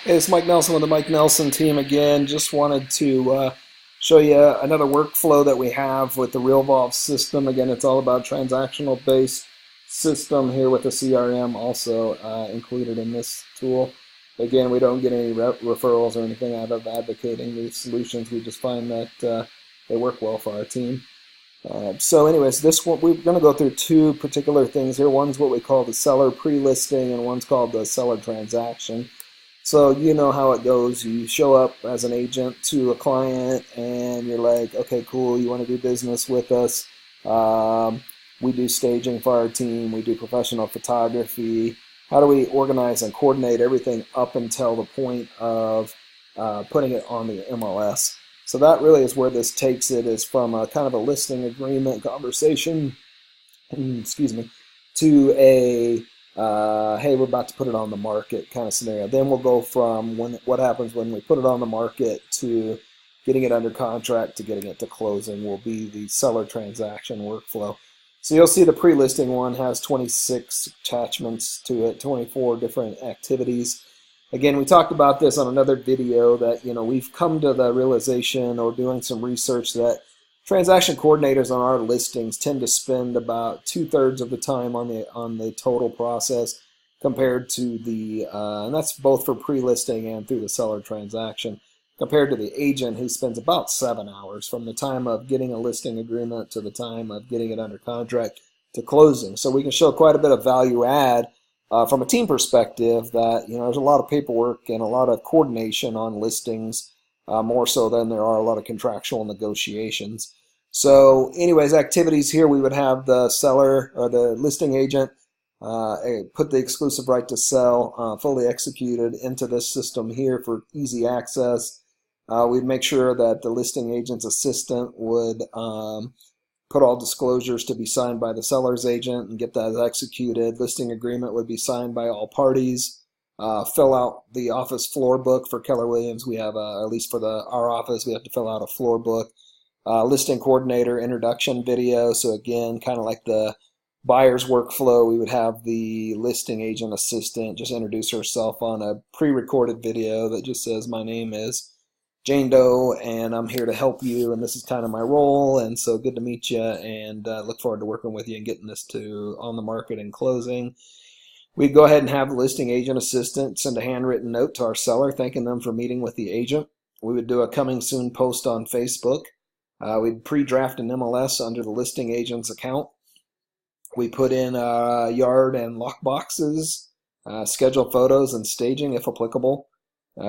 Hey, it's Mike Nelson with the Mike Nelson team again. Just wanted to show you another workflow that we have with the Realvolve system. Again, it's all about transactional based system here with the CRM also included in this tool. Again, we don't get any referrals or anything out of advocating these solutions. We just find that they work well for our team. Anyways, this one we're going to go through two particular things here. One's what we call the seller pre-listing, and one's called the seller transaction. So you know how it goes. You show up as an agent to a client and you're like, okay, cool, you want to do business with us. We do staging for our team. We do professional photography. How do we organize and coordinate everything up until the point of putting it on the MLS? So that really is where this takes it, is from a kind of a listing agreement conversation, excuse me, to a hey, we're about to put it on the market kind of scenario. Then we'll go from what happens when we put it on the market to getting it under contract to getting it to closing will be the seller transaction workflow. So you'll see the pre-listing one has 26 attachments to it, 24 different activities. Again, we talked about this on another video that, we've come to the realization or doing some research that transaction coordinators on our listings tend to spend about 2/3 of the time on the total process compared to the and that's both for pre-listing and through the seller transaction, compared to the agent who spends about 7 hours from the time of getting a listing agreement to the time of getting it under contract to closing. So we can show quite a bit of value add from a team perspective that there's a lot of paperwork and a lot of coordination on listings, more so than there are a lot of contractual negotiations. So anyways, activities here, we would have the seller or the listing agent put the exclusive right to sell fully executed into this system here for easy access. We'd make sure that the listing agent's assistant would put all disclosures to be signed by the seller's agent and get that executed. Listing agreement would be signed by all parties. Fill out the office floor book for Keller Williams. We have, at least for our office, we have to fill out a floor book. Listing coordinator introduction video. So again, kind of like the buyer's workflow, we would have the listing agent assistant just introduce herself on a pre-recorded video that just says, my name is Jane Doe and I'm here to help you, and this is kind of my role, and so good to meet you, and look forward to working with you and getting this to on the market and closing. We'd go ahead and have the listing agent assistant send a handwritten note to our seller thanking them for meeting with the agent. We would do a coming soon post on Facebook. We'd pre-draft an MLS under the listing agent's account. We put in yard and lock boxes, schedule photos and staging if applicable.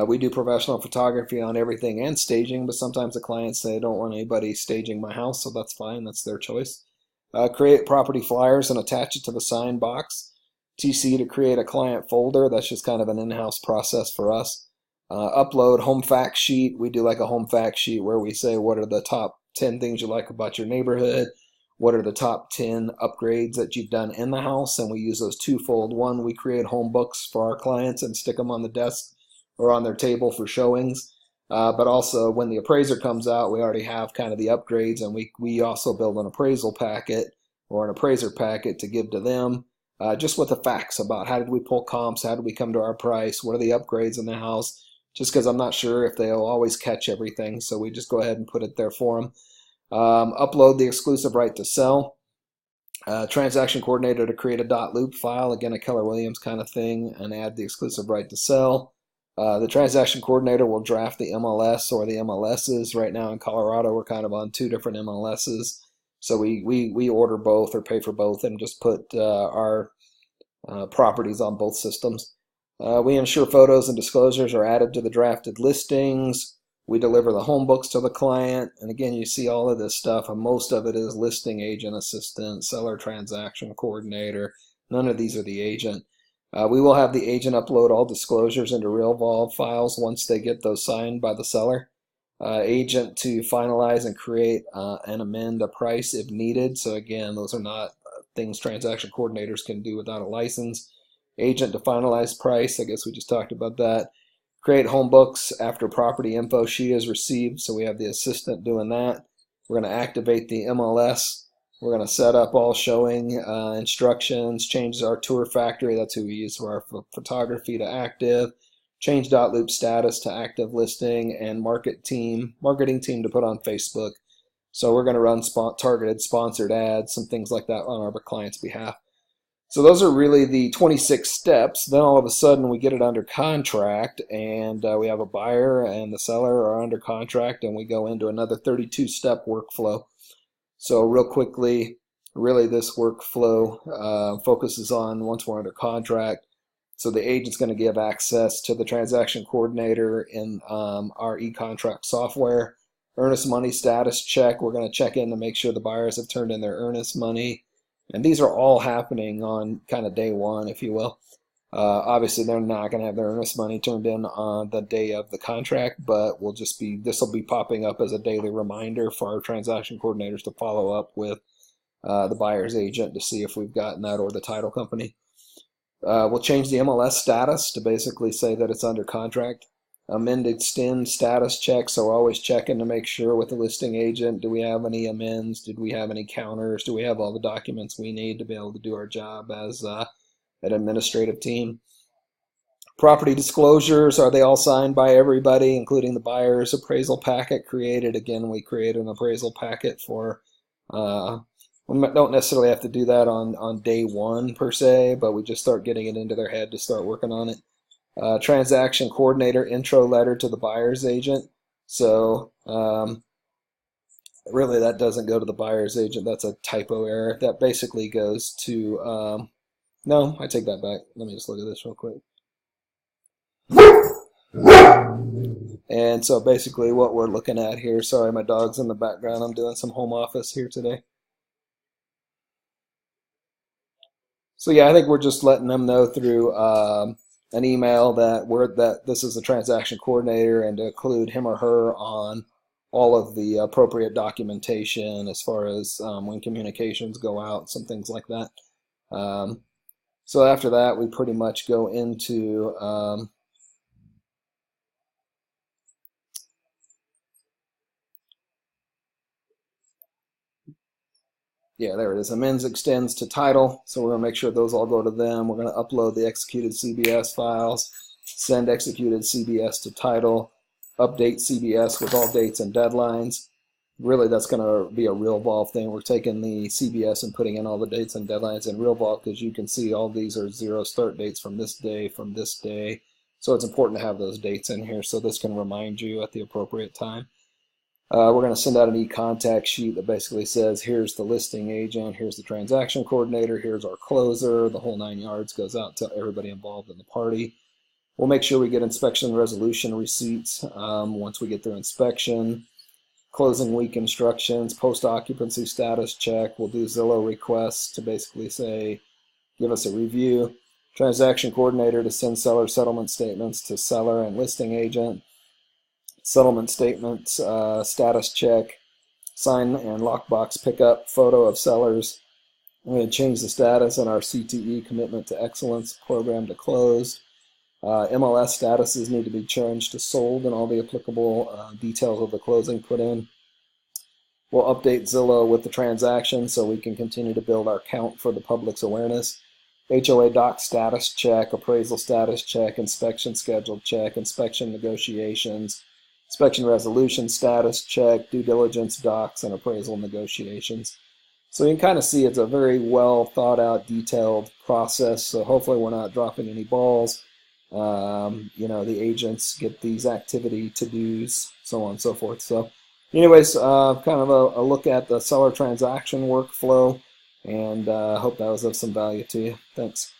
We do professional photography on everything and staging, but sometimes the clients say, I don't want anybody staging my house, so that's fine, that's their choice. Create property flyers and attach it to the sign box. TC to create a client folder, that's just kind of an in-house process for us. Upload home fact sheet. We do like a home fact sheet where we say what are the top 10 things you like about your neighborhood, what are the top 10 upgrades that you've done in the house, and we use those twofold. One, we create home books for our clients and stick them on the desk or on their table for showings, but also when the appraiser comes out, we already have kind of the upgrades, and we also build an appraisal packet or an appraiser packet to give to them, just with the facts about how did we pull comps, how did we come to our price, what are the upgrades in the house, just because I'm not sure if they'll always catch everything, so we just go ahead and put it there for them. Upload the exclusive right to sell. Transaction coordinator to create a .loop file, again a Keller Williams kind of thing, and add the exclusive right to sell. The transaction coordinator will draft the MLS or the MLSs. Right now in Colorado, we're kind of on 2 different MLSs, so we order both or pay for both and just put our properties on both systems. We ensure photos and disclosures are added to the drafted listings. We deliver the home books to the client. And again, you see all of this stuff, and most of it is listing agent assistant, seller transaction coordinator. None of these are the agent. We will have the agent upload all disclosures into Realvolve files once they get those signed by the seller. Agent to finalize and create and amend a price if needed. So again, those are not things transaction coordinators can do without a license. Agent to finalize price, I guess we just talked about that. Create home books after property info sheet is received, so we have the assistant doing that. We're going to activate the MLS. We're going to set up all showing instructions, change our tour factory, that's who we use for our photography, to active. change.loop status to active listing, and marketing team to put on Facebook. So we're going to run targeted sponsored ads, some things like that on our client's behalf. So those are really the 26 steps. Then all of a sudden we get it under contract, and we have a buyer and the seller are under contract, and we go into another 32-step workflow. So real quickly, really this workflow focuses on once we're under contract. So the agent's going to give access to the transaction coordinator in our e-contract software. Earnest money status check. We're going to check in to make sure the buyers have turned in their earnest money. And these are all happening on kind of day one, if you will. Obviously, they're not going to have their earnest money turned in on the day of the contract, but this will be popping up as a daily reminder for our transaction coordinators to follow up with the buyer's agent to see if we've gotten that, or the title company. We'll change the MLS status to basically say that it's under contract. Amend extend status check, so we're always checking to make sure with the listing agent, do we have any amends, did we have any counters, do we have all the documents we need to be able to do our job as an administrative team. Property disclosures, are they all signed by everybody, including the buyers? Appraisal packet created. Again, we created an appraisal packet for, we don't necessarily have to do that on day one per se, but we just start getting it into their head to start working on it. Transaction coordinator intro letter to the buyer's agent. So really that doesn't go to the buyer's agent. That's a typo error. That basically goes to, no, I take that back. Let me just look at this real quick. And so basically what we're looking at here, sorry, my dog's in the background. I'm doing some home office here today. So yeah, I think we're just letting them know through an email that this is a transaction coordinator, and to include him or her on all of the appropriate documentation as far as when communications go out, some things like that. So after that, we pretty much go into yeah, there it is. Amends extends to title. So we're going to make sure those all go to them. We're going to upload the executed CBS files, send executed CBS to title, update CBS with all dates and deadlines. Really, that's going to be a Realvolve thing. We're taking the CBS and putting in all the dates and deadlines in Realvolve, because you can see all these are 0 start dates from this day, So it's important to have those dates in here, so this can remind you at the appropriate time. We're going to send out an e-contact sheet that basically says, here's the listing agent, here's the transaction coordinator, here's our closer, the whole 9 yards goes out to everybody involved in the party. We'll make sure we get inspection resolution receipts once we get their inspection. Closing week instructions, post-occupancy status check. We'll do Zillow requests to basically say, give us a review. Transaction coordinator to send seller settlement statements to seller and listing agent. Settlement statements, status check, sign and lockbox pickup, photo of sellers. I'm going to change the status on our CTE, commitment to excellence, program to closed. MLS statuses need to be changed to sold, and all the applicable details of the closing put in. We'll update Zillow with the transaction so we can continue to build our count for the public's awareness. HOA doc status check, appraisal status check, inspection schedule check, inspection negotiations, inspection resolution status check, due diligence docs, and appraisal negotiations. So you can kind of see it's a very well thought out, detailed process. So hopefully we're not dropping any balls. The agents get these activity to-dos, so on and so forth. So anyways, kind of a look at the seller transaction workflow, and hope that was of some value to you. Thanks.